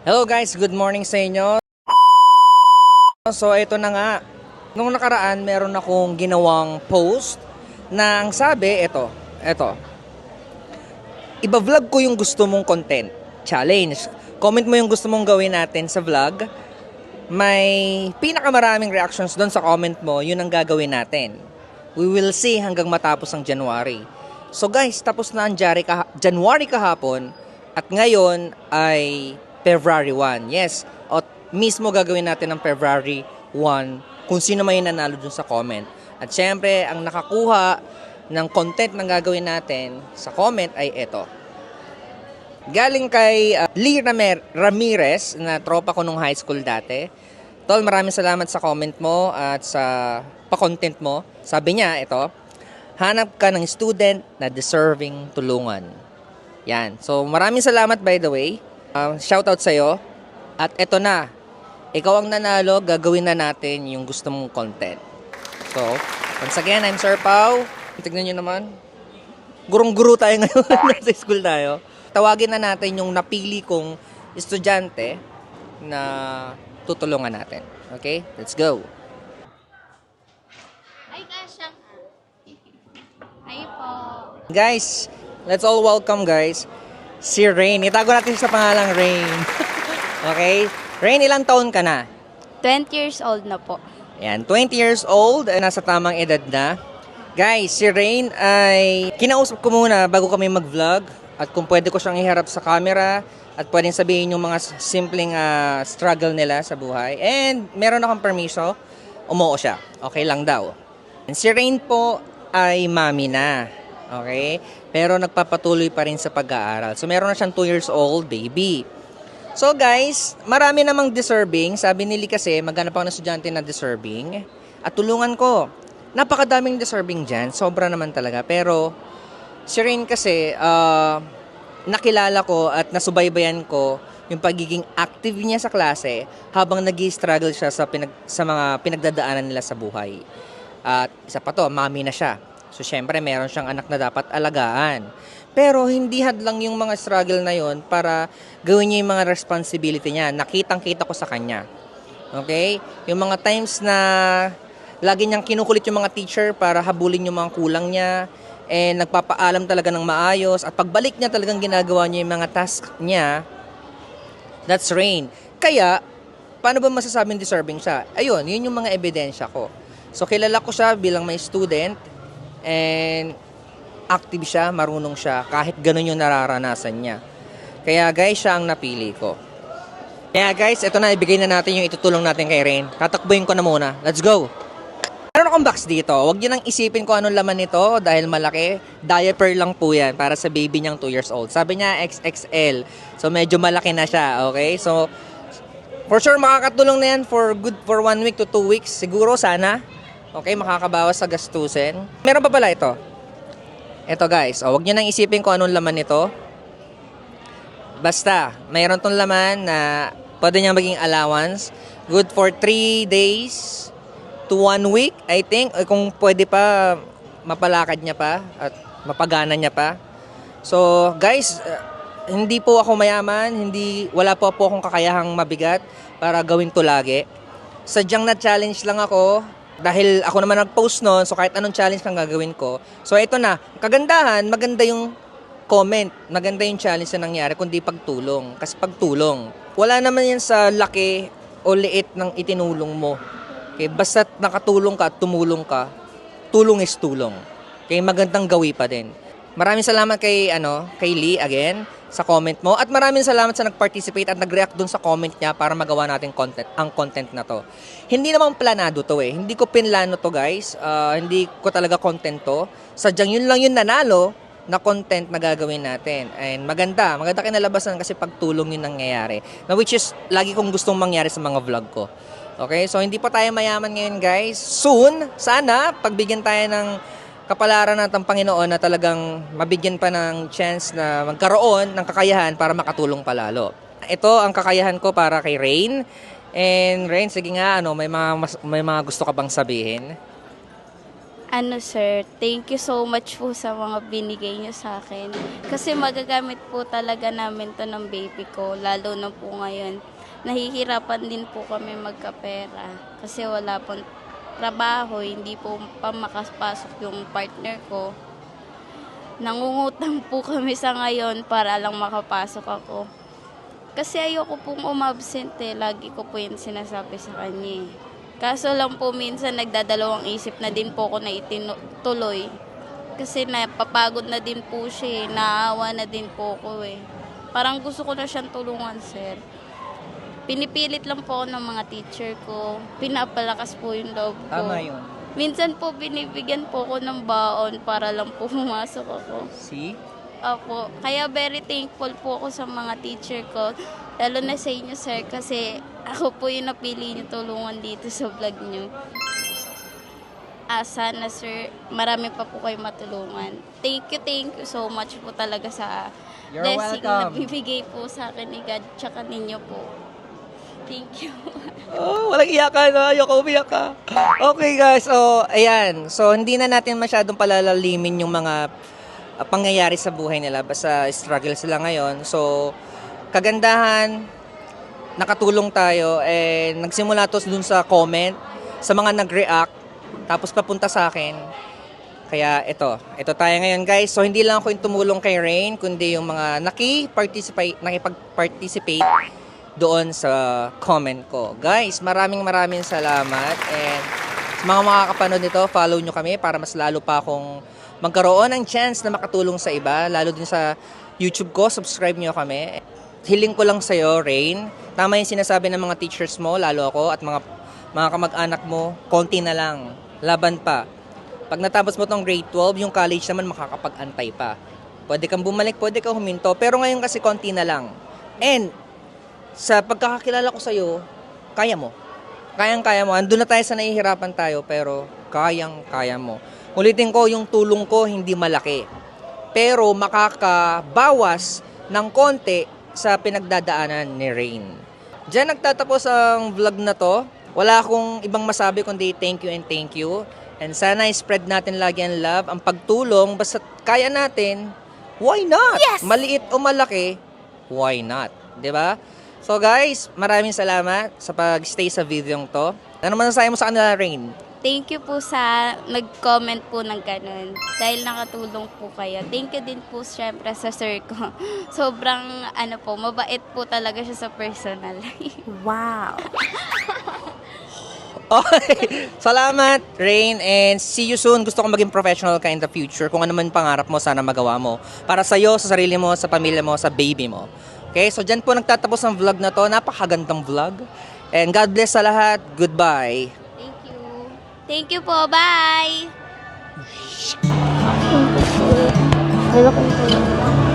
Hello guys, good morning sa inyo. So ito na nga, nung nakaraan meron akong ginawang post na ang sabi, ito. Iba-vlog ko yung gusto mong content. Challenge. Comment mo yung gusto mong gawin natin sa vlog. May pinakamaraming reactions doon sa comment mo, yun ang gagawin natin. We will see hanggang matapos ang January. So guys, tapos na ang January kahapon at ngayon ay February 1. Yes, at mismo gagawin natin ng February 1 kung sino may nanalo dun sa comment. At syempre, ang nakakuha ng content na gagawin natin sa comment ay ito. Galing kay Lee Ramirez, na tropa ko nung high school dati. Tol, maraming salamat sa comment mo at sa pa-content mo. Sabi niya, ito, hanap ka ng student na deserving tulungan. Yan. So, maraming salamat by the way. Shoutout sa'yo. At eto na, ikaw ang nanalo, gagawin na natin yung gusto mong content. So, once again, I'm Sir Pao. Tignan nyo naman. Gurong-guru tayo ngayon. Nasa school tayo. Tawagin na natin yung napili kong estudyante na tutulungan natin. Okay? Let's go. Ay, kasyang. Ay po. Guys, let's all welcome guys si Rain. Itago natin sa pangalang Rain. Okay? Rain, ilang taon ka na? 20 years old na po. Ayan, 20 years old, nasa tamang edad na. Guys, si Rain ay kinausap ko muna bago kami mag-vlog at kung pwede ko siyang iharap sa camera at pwedeng sabihin yung mga simpleng struggle nila sa buhay. And meron akong permiso, umuo siya. Okay lang daw. Si Rain po ay mami na. Okay? Pero nagpapatuloy pa rin sa pag-aaral. So meron na siyang 2 years old baby. So guys, marami namang deserving. Sabi nili kasi, maghanap ako ng estudyante na deserving. At tulungan ko. Napakadaming deserving dyan. Sobra naman talaga. Pero si Rain kasi, nakilala ko at nasubaybayan ko yung pagiging active niya sa klase habang nag-i-struggle siya sa mga pinagdadaanan nila sa buhay. At isa pa to, mami na siya. So, syempre, meron siyang anak na dapat alagaan. Pero, hindi hadlang yung mga struggle na yon para gawin niya yung mga responsibility niya. Nakitang-kita ko sa kanya. Okay? Yung mga times na lagi niyang kinukulit yung mga teacher para habulin yung mga kulang niya. And nagpapaalam talaga ng maayos. At pagbalik niya talagang ginagawa niya yung mga task niya. That's Rain. Kaya, paano ba masasabing deserving siya? Ayun, yun yung mga ebidensya ko. So, kilala ko siya bilang may student. And active siya, marunong siya, kahit ganun yung nararanasan niya. Kaya guys, siya ang napili ko. Kaya guys, ito na, ibigay na natin yung itutulong natin kay Rain. Tatakbuhin ko na muna. Let's go! Meron akong box dito. Huwag nyo nang isipin kung anong laman nito dahil malaki. Diaper lang po yan para sa baby niyang 2 years old. Sabi niya XXL. So medyo malaki na siya, okay? So for sure makakatulong na yan for 1 week to 2 weeks. Siguro sana. Okay, makakabawas sa gastusin. Meron pa pala ito. Ito guys, huwag nyo nang isipin kung anong laman nito. Basta, mayroon tong laman na pwede niyang maging allowance. Good for 3 days to 1 week, I think. Kung pwede pa, mapalakad niya pa at mapagana niya pa. So guys, hindi po ako mayaman. Wala po akong kakayahang mabigat para gawin to lagi. Sadyang na-challenge lang ako. Dahil ako naman nag-post noon, so kahit anong challenge lang gagawin ko. So ito na, kagandahan, maganda yung comment, maganda yung challenge na nangyari, kundi pagtulong. Kasi pagtulong, wala naman yan sa laki o liit ng itinulong mo. Okay, basta nakatulong ka at tumulong ka, tulong is tulong. Okay, magandang gawi pa din. Maraming salamat kay Lee again sa comment mo at maraming salamat sa nag-participate at nag-react dun sa comment niya para magawa natin ang content na to. Hindi naman planado to eh. Hindi ko pinlano to guys. Hindi ko talaga content to. Sadyang yun lang yung nanalo na content na gagawin natin. And maganda kinalabasan kasi pagtulong yung nangyayari. Na which is lagi kong gustong mangyari sa mga vlog ko. Okay, so hindi pa tayo mayaman ngayon guys. Soon, sana pagbigyan tayo ng kapalaran natin Panginoon na talagang mabigyan pa ng chance na magkaroon ng kakayahan para makatulong palalo. Ito ang kakayahan ko para kay Rain. And Rain, sige nga, may mga gusto ka bang sabihin? Ano sir, thank you so much po sa mga binigay niyo sa akin. Kasi magagamit po talaga namin to ng baby ko, lalo na po ngayon. Nahihirapan din po kami magkapera kasi wala pong trabaho, hindi po pa makapasok yung partner ko. Nangungutang po kami sa ngayon para lang makapasok ako. Kasi ayoko pong umabsent lagi ko po yun sinasabi sa kanya. Kaso lang po minsan nagdadalawang isip na din po ako na ituloy. Kasi napapagod na din po siya naawa na din po ako Parang gusto ko na siyang tulungan, sir. Pinipilit lang po ako ng mga teacher ko. Pinapalakas po yung loob ko. Tama yun. Minsan po binibigyan po ako ng baon para lang po pumasok ako. See? Opo. Kaya very thankful po ako sa mga teacher ko. Lalo na sa inyo, sir, kasi ako po yung napili niyo tulungan dito sa vlog niyo. Sana, sir, marami pa po kayo matulungan. Thank you so much po talaga sa You're blessing na welcome. bibigay po sa akin ni God tsaka ninyo po. Thank you. Oh, walang iyakan, no? Ayoko umiyak ka. Okay, guys. So, ayan. So, hindi na natin masyadong palalalimin yung mga pangyayari sa buhay nila. Basta struggle sila ngayon. So, kagandahan, nakatulong tayo. And nagsimula to dun sa comment, sa mga nag-react, tapos papunta sa akin. Kaya ito tayo ngayon, guys. So, hindi lang ako yung tumulong kay Rain, kundi yung mga nakipag-participate doon sa comment ko. Guys, maraming salamat. And sa mga makakapanood nito, follow nyo kami para mas lalo pa akong magkaroon ng chance na makatulong sa iba. Lalo din sa YouTube ko, subscribe nyo kami. Hiling ko lang sa'yo, Rain. Tama yung sinasabi ng mga teachers mo, lalo ako, at mga kamag-anak mo, konti na lang. Laban pa. Pag natapos mo tong grade 12, yung college naman makakapag-antay pa. Pwede kang bumalik, pwede kang huminto. Pero ngayon kasi konti na lang. And sa pagkakakilala ko sa'yo, kaya mo. Kayang-kaya mo. Andun na tayo sa nahihirapan tayo, pero kayang-kaya mo. Ulitin ko, yung tulong ko hindi malaki. Pero makakabawas ng konti sa pinagdadaanan ni Rain. Diyan nagtatapos ang vlog na to. Wala akong ibang masabi kundi thank you and thank you. And sana i-spread natin lagi ang love, ang pagtulong, basta kaya natin, why not? Yes! Maliit o malaki, why not? 'Di ba? So guys, maraming salamat sa pag-stay sa video to. Ano masasabi mo sa kanila, Rain? Thank you po sa nag-comment po ng ganun. Dahil nakatulong po kayo. Thank you din po syempre sa sir ko. Sobrang mabait po talaga siya sa personal. Wow. Okay. Salamat, Rain, and see you soon. Gusto ko maging professional ka in the future. Kung ano man pangarap mo, sana magawa mo. Para sa'yo, sa sarili mo, sa pamilya mo, sa baby mo. Okay, so dyan po nagtatapos ang vlog na to. Napakagandang vlog. And God bless sa lahat. Goodbye. Thank you. Thank you po. Bye! Wala kang tulong.